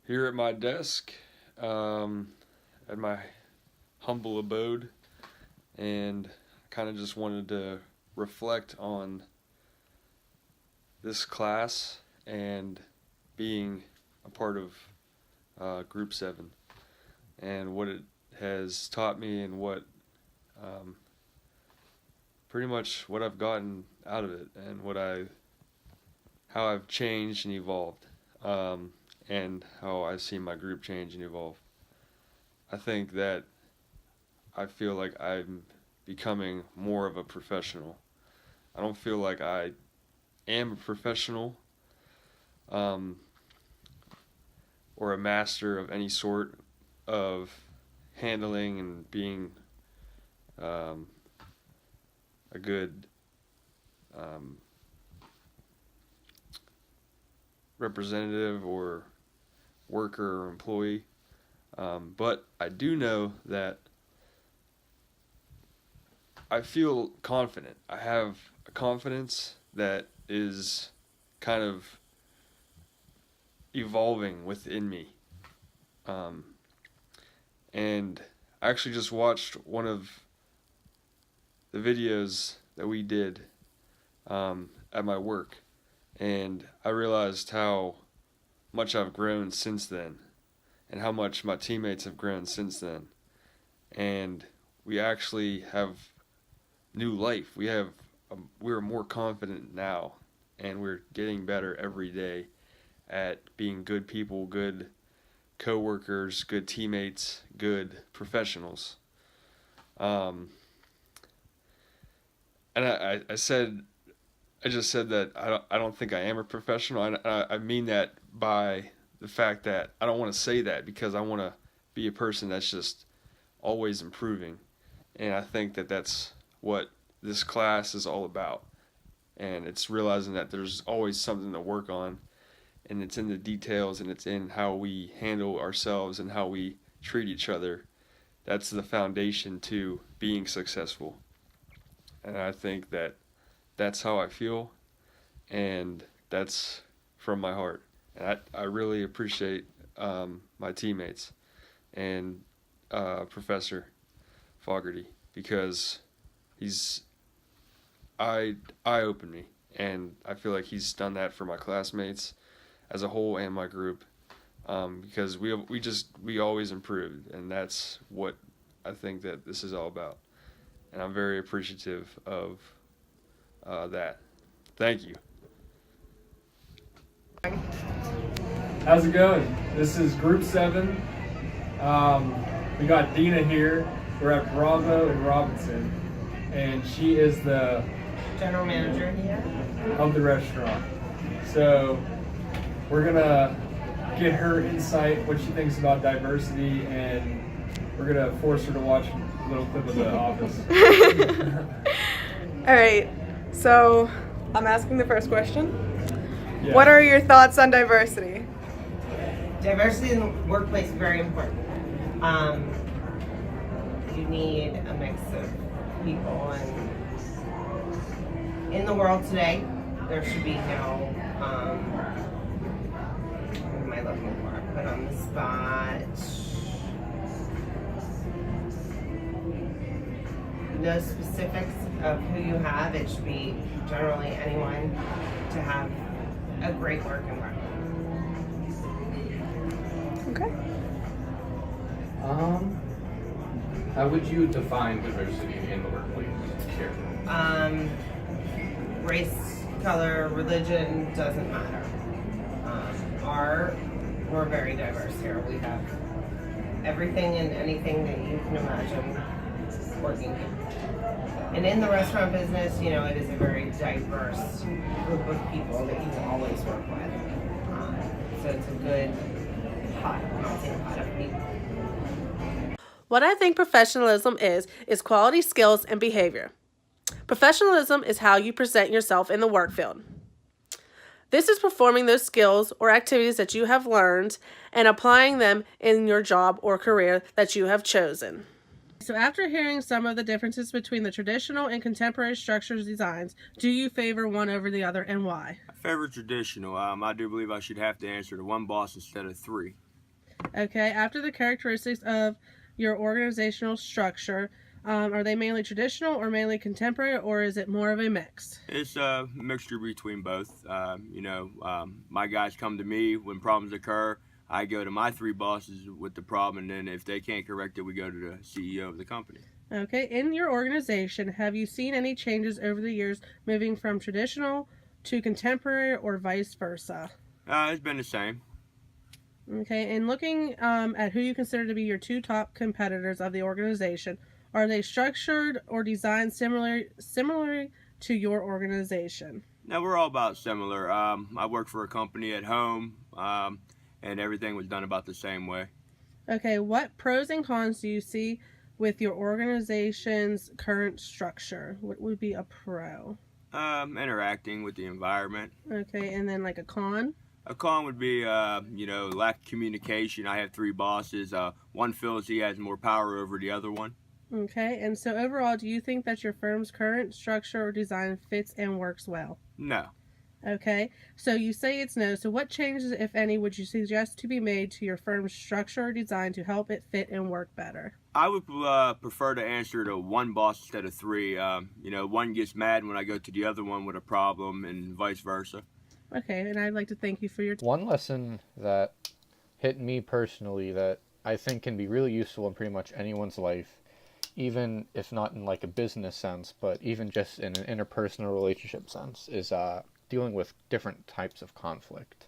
here at my desk, at my humble abode, and kind of just wanted to reflect on this class and being a part of Group 7 and what it has taught me and what pretty much what I've gotten out of it and how I've changed and evolved, and how I've seen my group change and evolve. I think that I feel like I'm becoming more of a professional. I don't feel like I am a professional, or a master of any sort of handling and being a good representative or worker or employee, but I do know that I feel confident. I have a confidence that is kind of evolving within me. And I actually just watched one of the videos that we did at my work, and I realized how much I've grown since then and how much my teammates have grown since then. And we actually have new life. We're more confident now, and we're getting better every day at being good people, good co-workers, good teammates, good professionals. And I just said that I don't think I am a professional. I mean that by the fact that I don't want to say that because I want to be a person that's just always improving. And I think that that's what this class is all about. And it's realizing that there's always something to work on, and it's in the details, and it's in how we handle ourselves and how we treat each other. That's the foundation to being successful. And I think that that's how I feel, and that's from my heart. And I really appreciate my teammates and Professor Fogarty, because he's eye-opened me, and I feel like he's done that for my classmates as a whole and my group, because we always improved, and that's what I think that this is all about. And I'm very appreciative of that. Thank you. How's it going? This is Group 7. We got Dina here. We're at Bravo in Robinson, and she is the general manager here of the restaurant. So we're gonna get her insight, what she thinks about diversity, and we're gonna force her to watch a little clip of The Office. All right, so I'm asking the first question. Yeah. What are your thoughts on diversity? Diversity in the workplace is very important. You need a mix of people, and in the world today there should be no what am I looking for? Put on the spot. No specifics of who you have. It should be generally anyone to have a great work environment. Okay. How would you define diversity in the workplace here? Race, color, religion, doesn't matter. We're very diverse here. We have everything and anything that you can imagine working here. And in the restaurant business, you know, it is a very diverse group of people that you can always work with. So it's a good pot of people. What I think professionalism is quality, skills, and behavior. Professionalism is how you present yourself in the work field. This is performing those skills or activities that you have learned and applying them in your job or career that you have chosen. So after hearing some of the differences between the traditional and contemporary structures designs, do you favor one over the other, and why? I favor traditional. I do believe I should have to answer to one boss instead of three. Okay, after the characteristics of your organizational structure, are they mainly traditional or mainly contemporary, or is it more of a mix? It's a mixture between both. My guys come to me when problems occur. I go to my three bosses with the problem, and then if they can't correct it, we go to the CEO of the company. Okay, in your organization, have you seen any changes over the years moving from traditional to contemporary or vice versa? It's been the same. Okay, and looking at who you consider to be your two top competitors of the organization, are they structured or designed similarly to your organization? Now, we're all about similar. I work for a company at home, and everything was done about the same way. Okay, what pros and cons do you see with your organization's current structure? What would be a pro? Interacting with the environment. Okay, and then like a con? A con would be, lack of communication. I have three bosses. One feels he has more power over the other one. Okay, and so overall, do you think that your firm's current structure or design fits and works well? No. Okay, so you say it's no. So what changes, if any, would you suggest to be made to your firm's structure or design to help it fit and work better? I would prefer to answer to one boss instead of three. One gets mad when I go to the other one with a problem and vice versa. Okay, and I'd like to thank you for your time. One lesson that hit me personally that I think can be really useful in pretty much anyone's life, even if not in like a business sense, but even just in an interpersonal relationship sense, is dealing with different types of conflict.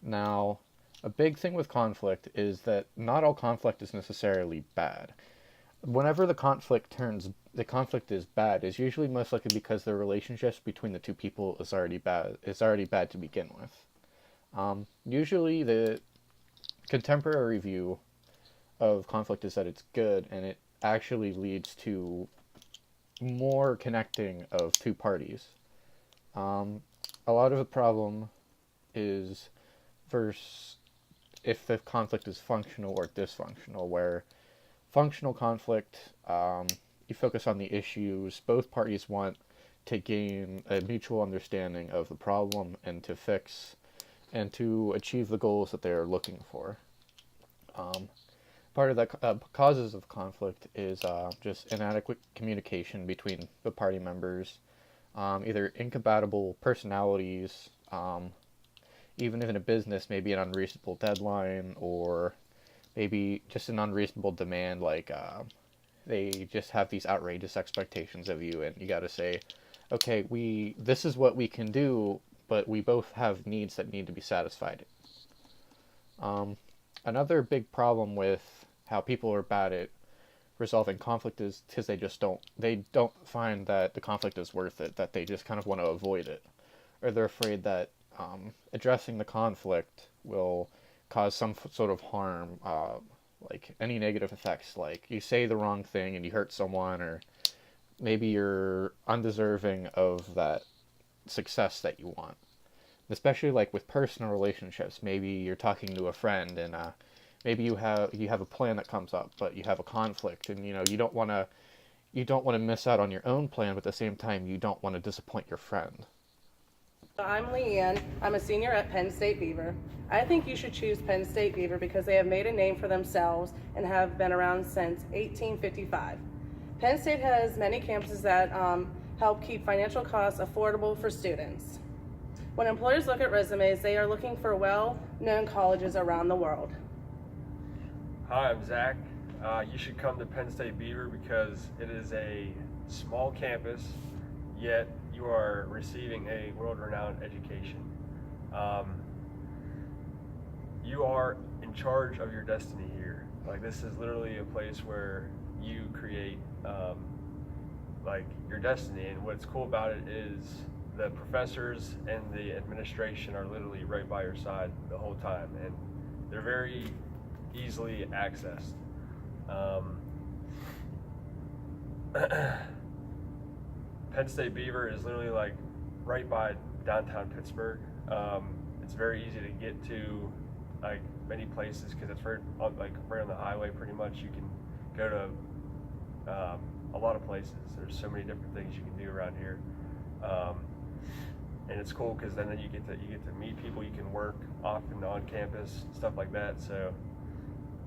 Now, a big thing with conflict is that not all conflict is necessarily bad. Whenever the conflict is bad, is usually most likely because the relationships between the two people is already bad to begin with. Usually the contemporary view of conflict is that it's good, and it actually leads to more connecting of two parties. A lot of the problem is if the conflict is functional or dysfunctional, where functional conflict, you focus on the issues. Both parties want to gain a mutual understanding of the problem and to fix and to achieve the goals that they're looking for. Part of the causes of conflict is just inadequate communication between the party members, either incompatible personalities, even if in a business, maybe an unreasonable deadline, or maybe just an unreasonable demand, like they just have these outrageous expectations of you, and you got to say, okay, this is what we can do, but we both have needs that need to be satisfied. Another big problem with how people are bad at resolving conflict is because they don't find that the conflict is worth it, that they just kind of want to avoid it, or they're afraid that addressing the conflict will cause some sort of harm, like any negative effects, like you say the wrong thing and you hurt someone, or maybe you're undeserving of that success that you want. Especially like with personal relationships, maybe you're talking to a friend and maybe you have a plan that comes up, but you have a conflict, and you don't want to miss out on your own plan, but at the same time you don't want to disappoint your friend. I'm Leanne. I'm a senior at Penn State Beaver. I think you should choose Penn State Beaver because they have made a name for themselves and have been around since 1855. Penn State has many campuses that help keep financial costs affordable for students. When employers look at resumes, they are looking for well-known colleges around the world. Hi, I'm Zach. You should come to Penn State Beaver because it is a small campus, yet you are receiving a world-renowned education. You are in charge of your destiny here. Like, this is literally a place where you create your destiny, and what's cool about it is the professors and the administration are literally right by your side the whole time, and they're very easily accessed. Penn State Beaver is literally like right by downtown Pittsburgh. It's very easy to get to like many places because it's right on the highway pretty much. You can go to a lot of places. There's so many different things you can do around here. and it's cool because then you get to meet people, you can work off and on campus, stuff like that. So,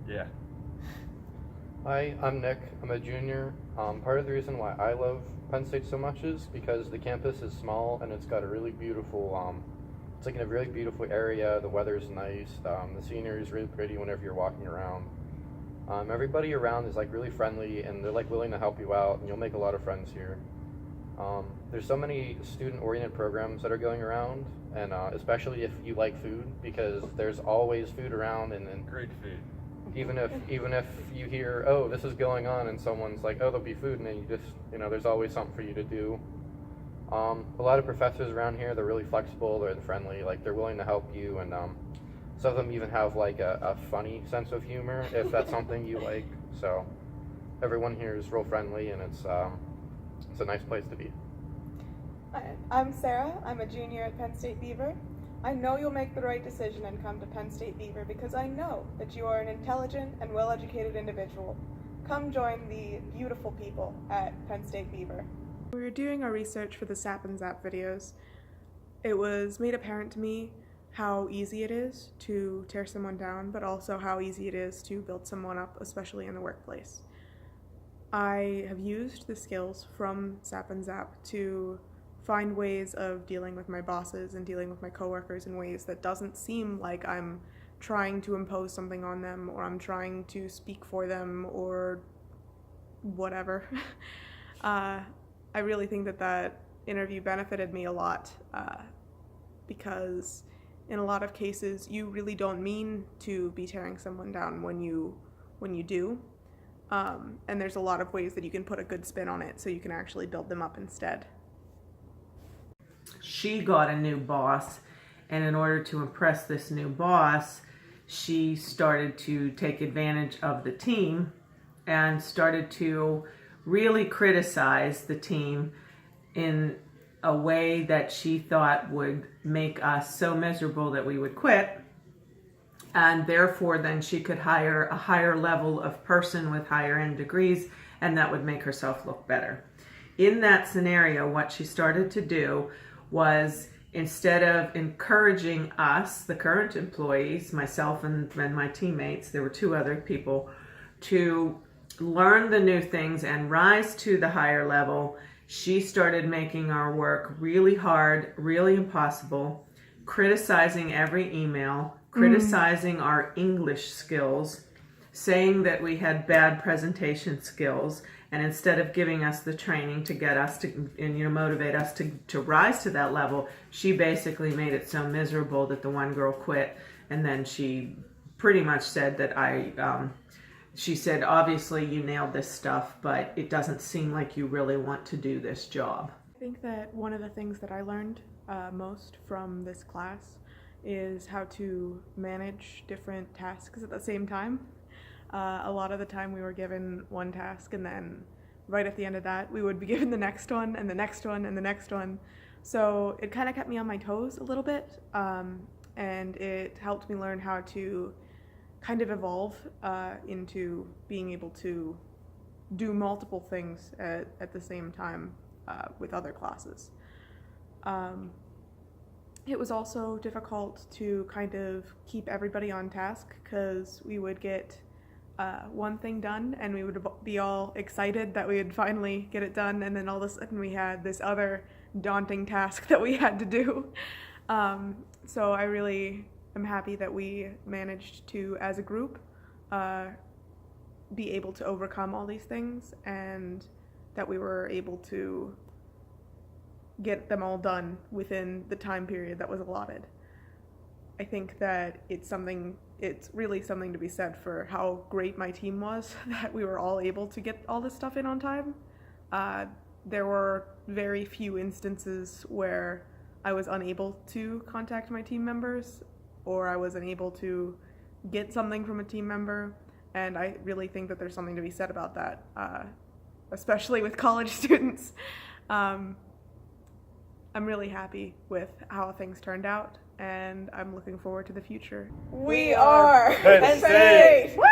yeah. Hi, I'm Nick. I'm a junior. Part of the reason why I love Penn State so much is because the campus is small and it's got a really beautiful, it's like in a really beautiful area. The weather's nice. The scenery is really pretty whenever you're walking around. Everybody around is like really friendly and they're like willing to help you out, and you'll make a lot of friends here. There's so many student-oriented programs that are going around, and especially if you like food, because there's always food around, and then Great food. even if you hear, oh, this is going on, and someone's like, oh, there'll be food, and then you just, there's always something for you to do. A lot of professors around here, they're really flexible, they're friendly, like they're willing to help you, and some of them even have like a funny sense of humor if that's something you like. So everyone here is real friendly, and it's a nice place to be. Hi, I'm Sarah. I'm a junior at Penn State Beaver. I know you'll make the right decision and come to Penn State Beaver because I know that you are an intelligent and well-educated individual. Come join the beautiful people at Penn State Beaver. We were doing our research for the Sap and Zap videos. It was made apparent to me how easy it is to tear someone down, but also how easy it is to build someone up, especially in the workplace. I have used the skills from Sap and Zap to find ways of dealing with my bosses and dealing with my coworkers in ways that doesn't seem like I'm trying to impose something on them or I'm trying to speak for them or whatever. I really think that interview benefited me a lot because in a lot of cases you really don't mean to be tearing someone down when you do. And there's a lot of ways that you can put a good spin on it so you can actually build them up instead. She got a new boss, and in order to impress this new boss, she started to take advantage of the team and started to really criticize the team in a way that she thought would make us so miserable that we would quit. And therefore then she could hire a higher level of person with higher end degrees, and that would make herself look better. In that scenario, what she started to do was, instead of encouraging us, the current employees, myself and my teammates, there were 2 other people, to learn the new things and rise to the higher level, she started making our work really hard, really impossible, criticizing every email, criticizing our English skills, saying that we had bad presentation skills, and instead of giving us the training to get us to, and motivate us to rise to that level, she basically made it so miserable that the one girl quit. And then she pretty much said that she said, obviously you nailed this stuff, but it doesn't seem like you really want to do this job. I think that one of the things that I learned most from this class is how to manage different tasks at the same time. A lot of the time we were given one task, and then right at the end of that we would be given the next one and the next one and the next one. So it kind of kept me on my toes a little bit, and it helped me learn how to kind of evolve into being able to do multiple things at the same time with other classes. It was also difficult to kind of keep everybody on task because we would get one thing done and we would be all excited that we would finally get it done, and then all of a sudden we had this other daunting task that we had to do. So I really am happy that we managed to, as a group, be able to overcome all these things, and that we were able to get them all done within the time period that was allotted. I think that it's really something to be said for how great my team was, that we were all able to get all this stuff in on time. There were very few instances where I was unable to contact my team members, or I was unable to get something from a team member, and I really think that there's something to be said about that, especially with college students. I'm really happy with how things turned out, and I'm looking forward to the future. We are Penn State! Woo!